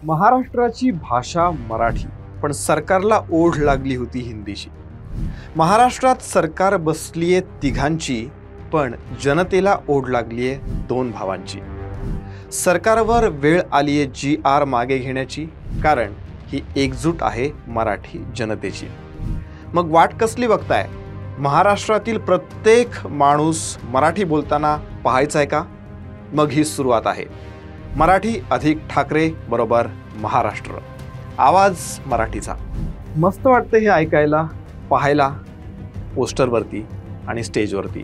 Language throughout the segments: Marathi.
महाराष्ट्राची भाषा मराठी, पण सरकारला ओढ लागली होती हिंदीची। महाराष्ट्रात सरकार बसलीये तिघांची, पण जनतेला ओढ लागलीये दोन भावांची। सरकारवर वेळ आलीये GR मागे घेण्याची, कारण ही एकजूट आहे मराठी जनतेची। मग वाट कसली बघताय? महाराष्ट्रातील प्रत्येक माणूस मराठी बोलताना पाहायचा आहे का? मग ही सुरुवात आहे मराठी अधिक ठाकरे बरोबर महाराष्ट्र, आवाज मराठीचा। मस्त वाटतं हे ऐकायला, पाहायला, पोस्टरवरती आणि स्टेजवरती।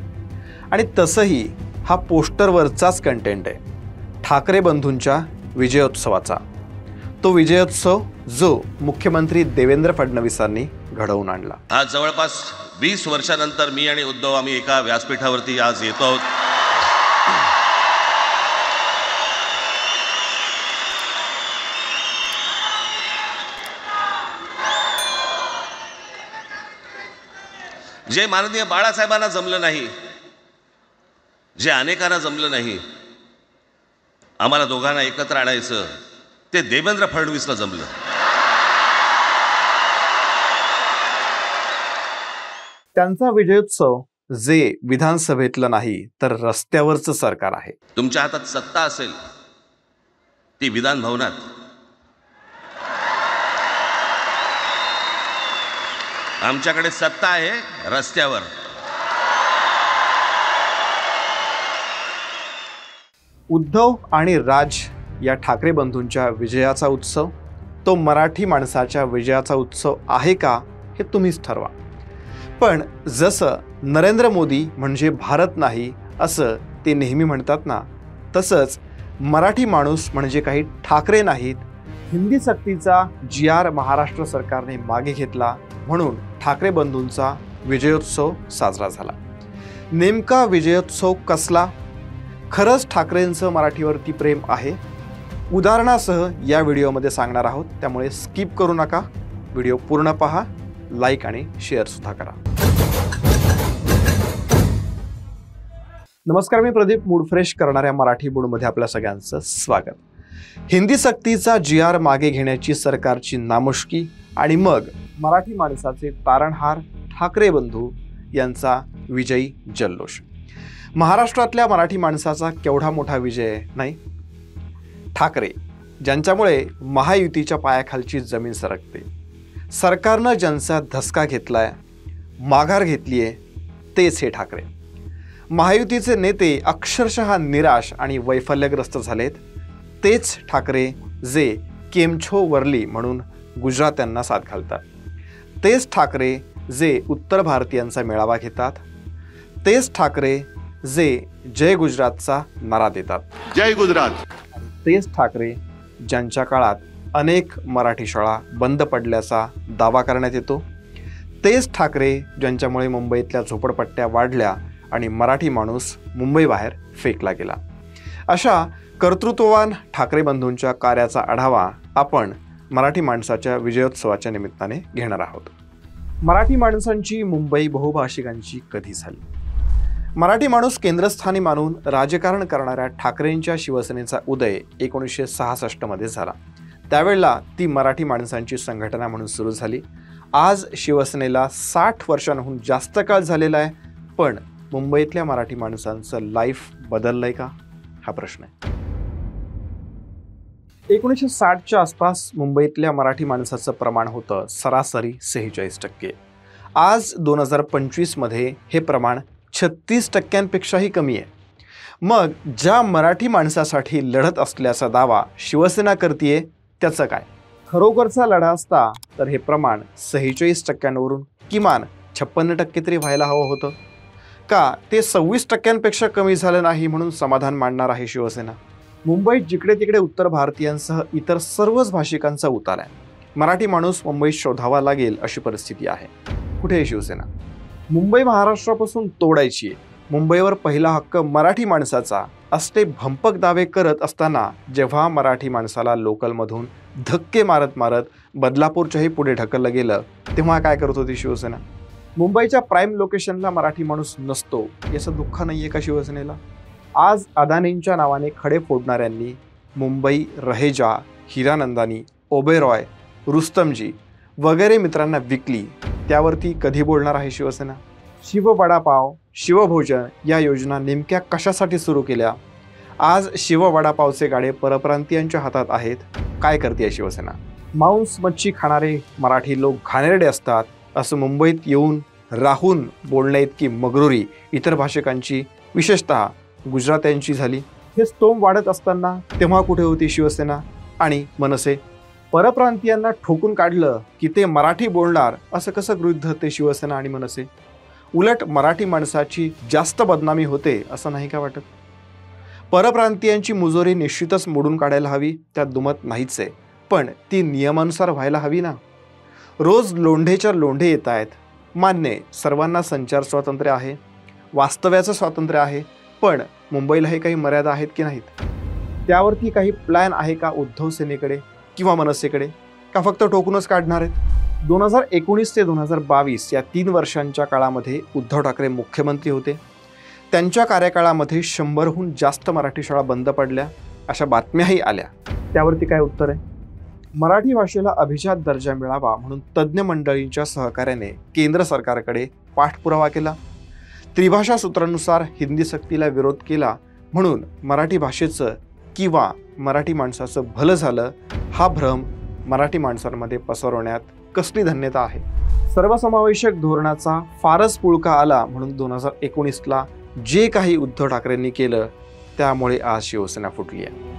आणि तसंही हा पोस्टरवरचाच कंटेंट आहे ठाकरे बंधूंच्या विजयोत्सवाचा। तो विजयोत्सव जो मुख्यमंत्री देवेंद्र फडणवीसांनी घडवून आणला। आज जवळपास 20 वर्षानंतर मी आणि उद्धव आम्ही एका व्यासपीठावरती आज येतो आहोत। जे माननीय बाळासाहेबांना जमलं नाही, जे अनेकांना जमलं नाही, आम्हाला दोघांना एकत्र आणायचं, ते देवेंद्र फडणवीसला जमलं। त्यांचा विजयोत्सव जे विधानसभेतलं नाही तर रस्त्यावरचं सरकार आहे। तुमच्या हातात सत्ता असेल ती विधान भवनात, आमच्याकडे सत्ता आहे रस्त्यावर। उद्धव आणि राज या ठाकरे बंधूंच्या विजयाचा उत्सव तो मराठी माणसाच्या विजयाचा उत्सव आहे का, हे तुम्हीच ठरवा। पण जसं नरेंद्र मोदी म्हणजे भारत नाही असं ते नेहमी म्हणतात ना, तसंच मराठी माणूस म्हणजे काही ठाकरे नाहीत। हिंदी सक्तीचा GR महाराष्ट्र सरकारने मागे घेतला, म्हणून ठाकरे बंधूंचा विजयोत्सव साजरा झाला। नेमका विजयोत्सव कसला? खरंच ठाकरेंचं मराठीवरती प्रेम आहे? उदाहरणासह या व्हिडिओमध्ये सांगणार आहोत, त्यामुळे स्किप करू नका, व्हिडिओ पूर्ण पहा, लाईक आणि शेअर सुद्धा करा। नमस्कार, मी प्रदीप। मूड फ्रेश करणाऱ्या मराठी मूडमध्ये आपल्या सगळ्यांचं स्वागत। हिंदी सक्तीचा GR मागे घेण्याची सरकारची नामुष्की आणि मग मराठी माणसाचे तारणहार ठाकरे बंधू यांचा विजयी जल्लोष। महाराष्ट्रातल्या मराठी माणसाचा केवढा मोठा विजय आहे नाही? ठाकरे, ज्यांच्यामुळे महायुतीच्या पायाखालची जमीन सरकते, सरकारनं ज्यांचा धसका घेतलाय, माघार घेतलीये, तेच हे ठाकरे। महायुतीचे नेते अक्षरशः निराश आणि वैफल्यग्रस्त झालेत, तेच ठाकरे जे केमछो वरली म्हणून गुजरात्यांना साथ घालतात, तेच ठाकरे जे उत्तर भारतीयांचा मेळावा घेतात, तेच ठाकरे जे जय गुजरातचा नारा देतात, जय गुजरात। तेच ठाकरे ज्यांच्या काळात अनेक मराठी शाळा बंद पडल्याचा दावा करण्यात येतो, तेच ठाकरे ज्यांच्यामुळे मुंबईतल्या झोपडपट्ट्या वाढल्या आणि मराठी माणूस मुंबईबाहेर फेकला गेला। अशा कर्तृत्ववान ठाकरे बंधूंच्या कार्याचा आढावा आपण मराठी माणसाच्या विजयोत्सवाच्या निमित्ताने घेणार आहोत। मराठी माणसांची मुंबई बहुभाषिकांची कधी झाली? मराठी माणूस केंद्रस्थानी मानून राजकारण करणाऱ्या ठाकरेंच्या शिवसेनेचा उदय 1966 मध्ये झाला। त्यावेळेला ती मराठी माणसांची संघटना म्हणून सुरू झाली। आज शिवसेनेला 60 वर्षांहून जास्त काळ झालेला आहे, पण मुंबईतल्या मराठी माणसांचं लाईफ बदललंय का, हा प्रश्न आहे। 1960च्या आसपास मुंबईतल्या मराठी माणसाचं प्रमाण होतं सरासरी 46%। आज 2025 मध्ये हे प्रमाण 36%पेक्षाही कमी आहे। मग ज्या मराठी माणसासाठी लढत असल्याचा दावा शिवसेना करतीये, त्याचं काय? खरोखरचा लढा असता तर हे प्रमाण 46%वरून किमान 56% तरी व्हायला हवं होतं का? ते 26%पेक्षा कमी झालं नाही म्हणून समाधान मानणार आहे शिवसेना? मुंबईत जिकडे तिकडे उत्तर भारतीयांसह इतर सर्वच भाषिकांचा उतार आहे। मराठी माणूस मुंबईत शोधावा लागेल अशी परिस्थिती आहे। कुठे आहे शिवसेना? मुंबई महाराष्ट्रापासून तोडायची आहे, मुंबईवर पहिला हक्क मराठी माणसाचा असले भंपक दावे करत असताना जेव्हा मराठी माणसाला लोकलमधून धक्के मारत मारत बदलापूरच्याही पुढे ढकललं गेलं, तेव्हा काय करत होती शिवसेना? मुंबईच्या प्राईम लोकेशनला मराठी माणूस नसतो याचं दुःख नाहीये का शिवसेनेला? आज अदानींच्या नावाने खडे फोडणाऱ्यांनी मुंबई रहेजा हिरानंदानी, ओबेरॉय, रुस्तमजी वगैरे मित्रांना विकली, त्यावरती कधी बोलणार आहे शिवसेना? शिव वडापाव, शिवभोजन या योजना नेमक्या कशासाठी सुरू केल्या? आज शिव वडापावचे गाडे परप्रांतीयांच्या हातात आहेत. काय करते शिवसेना? मांस मच्छी खाणारे मराठी लोक घाणेरडे असतात असं मुंबईत येऊन राहून बोलण्याइतकी मगरुरी इतर भाषिकांची, विशेषतः गुजरात्यांची झाली. हे स्तोम वाढत असताना तेव्हा कुठे होती शिवसेना आणि मनसे? परप्रांतीयांना ठोकून काढलं की ते मराठी बोलणार असं कसं गृहीत धरते शिवसेना आणि मनसे? उलट मराठी माणसाची जास्त बदनामी होते असं नाही का वाटत? परप्रांतीयांची मुजोरी निश्चितच मोडून काढायला हवी, त्यात दुमत नाहीच आहे, पण ती नियमानुसार व्हायला हवी ना. रोज लोंढेच्या लोंढे येत आहेत. मान्य, सर्वांना संचार स्वातंत्र्य आहे, वास्तव्याचं स्वातंत्र्य आहे, पण मुंबईलाही काही मर्यादा आहेत की नाहीत? त्यावरती काही प्लॅन आहे का उद्धव सेनेकडे किंवा मनसेकडे, का फक्त टोकूनच काढणार आहेत? 2019 ते 2022 या 3 वर्षांच्या काळामध्ये उद्धव ठाकरे मुख्यमंत्री होते. त्यांच्या कार्यकाळामध्ये 100हून जास्त मराठी शाळा बंद पडल्या, अशा बातम्याही आल्या. त्यावरती काय उत्तर आहे? मराठी भाषेला अभिजात दर्जा मिळावा म्हणून तज्ज्ञ मंडळींच्या सहकार्याने केंद्र सरकारकडे पाठपुरावा केला. त्रिभाषा सूत्रानुसार हिंदी सक्तीला विरोध केला म्हणून मराठी भाषेचं किंवा मराठी माणसाचं भलं झालं हा भ्रम मराठी माणसांमध्ये पसरवण्यात कसली धन्यता आहे? सर्वसमावेशक धोरणाचा फारच पुळका आला म्हणून 2019ला जे काही उद्धव ठाकरेंनी केलं त्यामुळे आज शिवसेना फुटली आहे.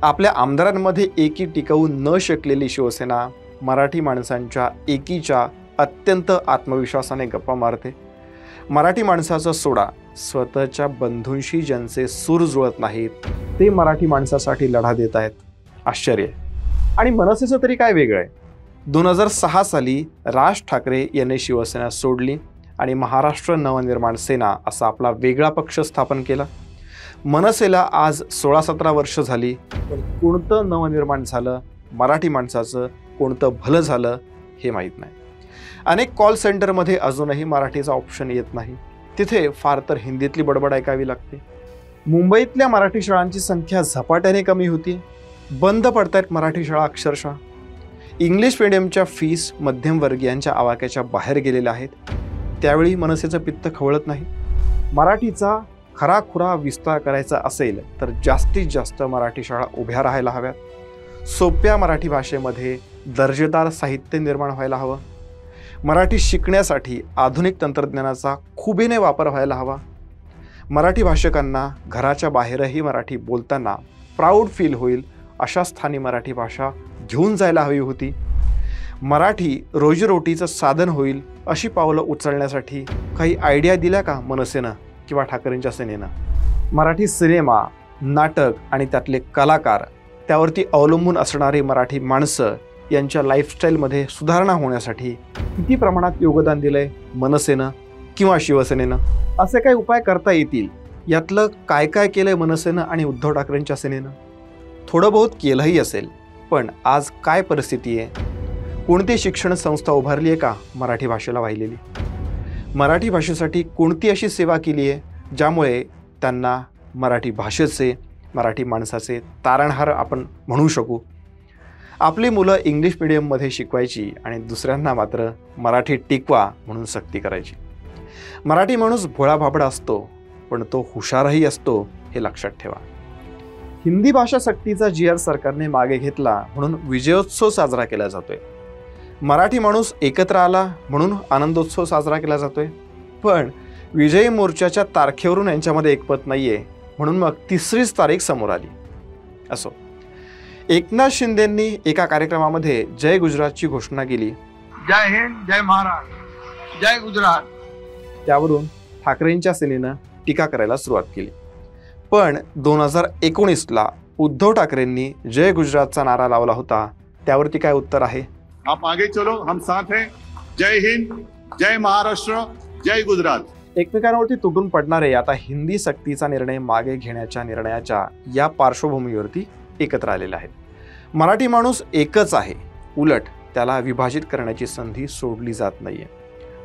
आपल्या आमदारांमध्ये एकी टिकवू न शकलेली शिवसेना मराठी माणसांच्या एकीच्या अत्यंत आत्मविश्वासाने गप्पा मारते. मराठी माणसाचं सोडा, स्वतःच्या बंधूंशी ज्यांचे सूर जुळत नाहीत ते मराठी माणसासाठी लढा देत आहेत. आश्चर्य. आणि मनसेचं तरी काय वेगळं आहे? 2006 साली राज ठाकरे यांनी शिवसेना सोडली आणि महाराष्ट्र नवनिर्माण सेना असा आपला वेगळा पक्ष स्थापन केला. मनसेला आज 16-17 वर्ष झाली, पण कोणतं नवनिर्माण झालं, मराठी माणसाचं कोणतं भलं झालं हे माहीत नाही. अनेक कॉल सेंटरमध्ये अजूनही मराठीचा ऑप्शन येत नाही. तिथे फार तर हिंदीतली बडबड ऐकावी लागते. मुंबईतल्या मराठी शाळांची संख्या झपाट्याने कमी होती. बंद पडतायत मराठी शाळा अक्षरशः. इंग्लिश मिडियमच्या फीस मध्यमवर्गीयांच्या आवाक्याच्या बाहेर गेलेल्या आहेत. त्यावेळी मनसेचं पित्त खवळत नाही. मराठीचा खराखुरा विस्तार करायचा असेल तर जास्तीत जास्त मराठी शाळा उभ्या राहायला हव्यात. सोप्या मराठी भाषेमध्ये दर्जेदार साहित्य निर्माण व्हायला हवं. मराठी शिकण्यासाठी आधुनिक तंत्रज्ञानाचा खुबीने वापर व्हायला हवा. मराठी भाषकांना घराच्या बाहेरही मराठी बोलताना प्राऊड फील होईल अशा स्थानी मराठी भाषा घेऊन जायला हवी होती. मराठी रोजीरोटीचं साधन होईल अशी पावलं उचलण्यासाठी काही आयडिया दिल्या का मनसेनं किंवा ठाकरेंच्या सेनेनं? मराठी सिनेमा, नाटक आणि त्यातले कलाकार, त्यावरती अवलंबून असणारी मराठी माणसं यांच्या लाईफस्टाईलमध्ये सुधारणा होण्यासाठी किती प्रमाणात योगदान दिलंय मनसेनं किंवा शिवसेनेनं? असे काही उपाय करता येतील. यातलं काय काय केलंय मनसेनं आणि उद्धव ठाकरेंच्या सेनेनं? थोडं बहुत केलंही असेल, पण आज काय परिस्थिती आहे? कोणती शिक्षण संस्था उभारली आहे का मराठी भाषेला वाहिलेली? मराठी भाषेसाठी कोणती अशी सेवा केली आहे ज्यामुळे त्यांना मराठी भाषेचे, मराठी माणसाचे तारणहार आपण म्हणू शकू? आपली मुलं इंग्लिश मिडियममध्ये शिकवायची आणि दुसऱ्यांना मात्र मराठी टिकवा म्हणून सक्ती करायची. मराठी माणूस भोळा भाबडा असतो, पण तो हुशारही असतो, हे लक्षात ठेवा. हिंदी भाषा सक्तीचा जी.आर. सरकारने मागे घेतला म्हणून विजयोत्सव साजरा केला जातोय. मराठी माणूस एकत्र आला म्हणून आनंदोत्सव साजरा केला जातोय. पण विजयी मोर्चाच्या तारखेवरून यांच्यामध्ये एकमत नाहीये म्हणून मग 3रीच तारीख समोर आली. असो, एकनाथ शिंदेंनी एका कार्यक्रमामध्ये जय गुजरातची घोषणा केली. जय हिंद, जय महाराष्ट्र, जय गुजरात. त्यावरून ठाकरेंच्या सेनेनं टीका करायला सुरुवात केली. पण 2019ला उद्धव ठाकरेंनी जय गुजरातचा नारा लावला होता. त्यावरती काय उत्तर आहे? आप आगे चलो, हम साथ हैं. जय हिंद, जय महाराष्ट्र, जय गुजरात. एकमेकांवरती तुटून पडणारे आता हिंदी सक्तीचा निर्णय मागे घेण्याच्या निर्णयाच्या या पार्श्वभूमीवरती एकत्र आलेले आहेत. मराठी माणूस एकच आहे, उलट त्याला विभाजित करण्याची संधी सोडली जात नाहीये.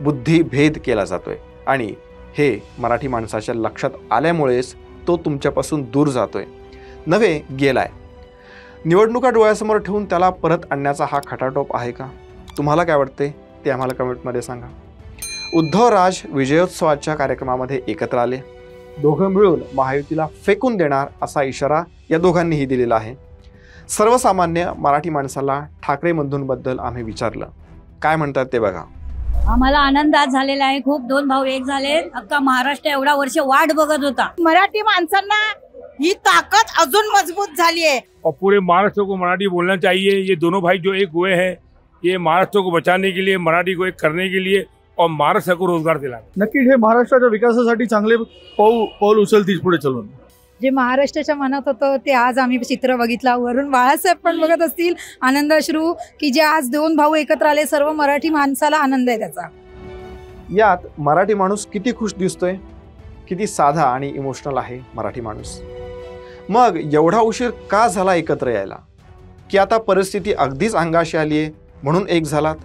बुद्धिभेद केला जातोय आणि हे मराठी माणसाच्या लक्षात आल्यामुळेच तो तुमच्यापासून दूर जातोय, नव्हे गेलाय. निवडणुका डोळ्यासमोर ठेवून त्याला परत आणण्याचा हा खटाटोप आहे का? तुम्हाला काय वाटते ते आम्हाला कमेंटमध्ये सांगा. उद्धवराज विजयोत्सवाच्या कार्यक्रमामध्ये एकत्र आले. दोघं मिळून महायुतीला फेकून देणार असा इशारा या दोघांनीही दिलेला आहे. सर्वसामान्य मराठी माणसाला ठाकरे बंधूंबद्दल आम्ही विचारलं, काय म्हणतात ते बघा. आम्हाला आनंद आज झालेला आहे. खूप 2 भाऊ एक झाले. अख्खा महाराष्ट्र एवढा वर्ष वाट बघत होता. मराठी माणसांना ही ताकद अजून मजबूत झाली है और पूरे महाराष्ट्र को मराठी बोलना चाहिए. ये दोनों भाई जो एक हुए हैं, ये महाराष्ट्र को बचाने के लिए, मराठी को एक करने के लिए और महाराष्ट्र को रोजगार दिलाने. नक्कीच हे महाराष्ट्राच्या विकासासाठी चांगले पाऊल उचलतील पुढे चालून. जे महाराष्ट्राच्या मनात होतं ते आज आम्ही चित्र बघितला. वरून बाळासाहेब पण बघत असतील आनंद अश्रू की जे आज 2 भाऊ एकत्र आले. सर्व मराठी माणसाला आनंद आहे त्याचा. यात मराठी माणूस किती खुश दिसतोय, किती साधा आणि इमोशनल आहे मराठी माणूस. मग एवढा उशीर का झाला एकत्र यायला? की आता परिस्थिती अगदीच अंगाशी आली आहे म्हणून एक झालात?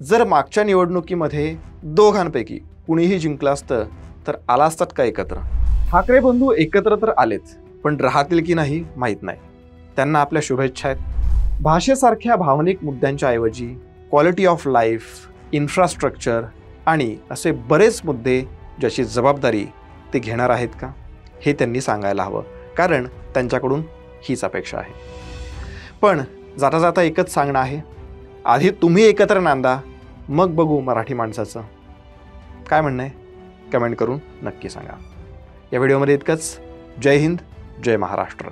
जर मागच्या निवडणुकीमध्ये दोघांपैकी कुणीही जिंकलं असतं तर आला असतात का एकत्र? ठाकरे बंधू एकत्र तर आलेच, पण राहतील की नाही माहीत नाही. त्यांना आपल्या शुभेच्छा आहेत. भाषेसारख्या भावनिक मुद्द्यांच्या ऐवजी क्वालिटी ऑफ लाईफ, इन्फ्रास्ट्रक्चर आणि असे बरेच मुद्दे ज्याची जबाबदारी ते घेणार आहेत का, हे त्यांनी सांगायला हवं. कारण त्यांच्याकडून हीच अपेक्षा आहे. पण जाता जाता एकच सांगणं आहे, आधी तुम्ही एकत्र नांदा, मग बघू मराठी माणसाचं. काय म्हणणं आहे कमेंट करून नक्की सांगा. या व्हिडिओमध्ये इतकंच. जय हिंद, जय महाराष्ट्र.